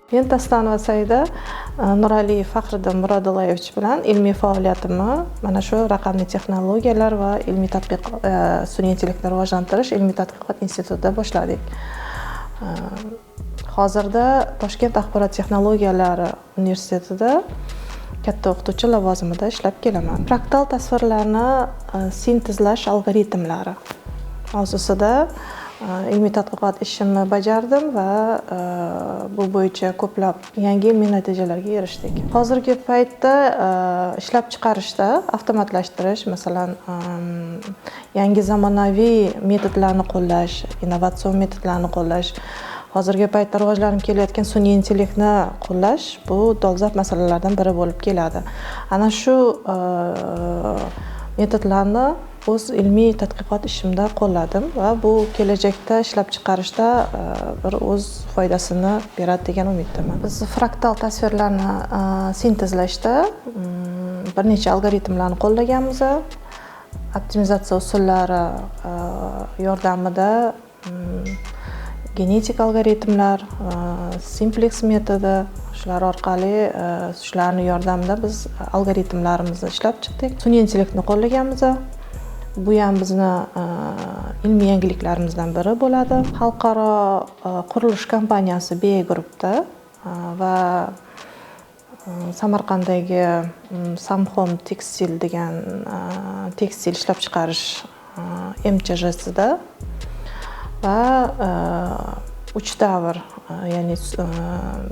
Men Taslanova Saida Nuraliyev Faxriddin Murodullaevich bilan ilmiy faoliyatimni mana shu raqamli texnologiyalar va ilmiy tadqiqot sun'iy intellektni rivojlantirish ilmiy tadqiqot institutida boshladik. Hozirda Toshkent axborot texnologiyalari universitetida katta o'qituvchi lavozimida ishlab kelaman. Fraktal tasvirlarni sintezlash algoritmlari mavzusida ilmiy tadqiqot ishimni bajardim va bu bo'yicha ko'plab yangi ilmiy natijalarga erishdik. Hozirgi paytda ishlab chiqarishda avtomatlashtirish, masalan, yangi zamonaviy metodlarni qo'llash, innovatsion metodlarni qo'llash, hozirgi paytda rivojlanib kelayotgan sun'iy intellektni qo'llash bu dolzarb masalalardan biri bo'lib keladi. Ana shu metodlarni o'z ilmiy tadqiqot ishimda qo'lladim va bu kelajakda ishlab chiqarishda bir o'z foydasini beradi degan umiddaman. Biz fraktal tasvirlarni sintezlashda bir necha algoritmlarni qo'llaganmiz. Optimizatsiya usullari yordamida genetik algoritmlar, simplex metodi, shular orqali shularning yordamida biz algoritmlarimizni ishlab chiqdik. Sun'iy intellektni qo'llaganmiz. Bu ham bizni ilmiy yangiliklarimizdan biri bo'ladi. Xalqaro qurilish kompaniyasi BA Group'da va Samarqanddagi Samhom Tekstil degan tekstil ishlab chiqarish MCH'sida va 3 davr, ya'ni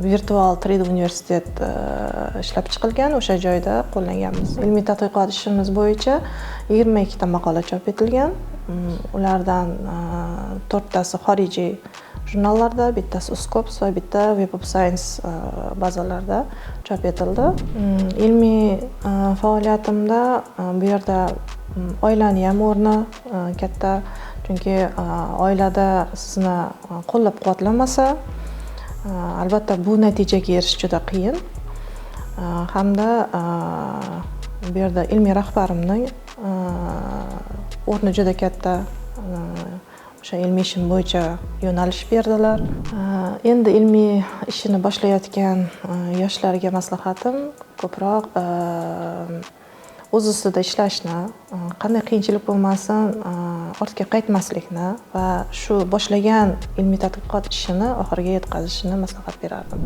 virtual 3D universitet ishlab chiqilgan, o'sha joyda qo'llanganmiz. Ilmiy tadqiqot ishimiz bo'yicha 22 ta maqola chop etilgan. Ulardan 4 tasi xorijiy jurnallarda, bittasi Scopus va bitta Web of Science bazalarida chop etildi. Ilmiy faoliyatimda bu yerda oilaning ham o'rni katta. Chunki oilada sizni qo'llab-quvvatlamasa, albatta bu natijaga erishish juda qiyin. Hamda bu yerda ilmiy rahbarimning o'rni juda katta. O'sha ilmiy ishim bo'yicha yo'nalish berdilar. Endi ilmiy ishini boshlayotgan yoshlarga maslahatim ko'proq o'z ustida ishlashni, qanday qiyinchilik bo'lmasin, ortga qaytmaslikni va shu boshlagan ilmiy tadqiqot ishini oxiriga yetkazishni maslahat berardim.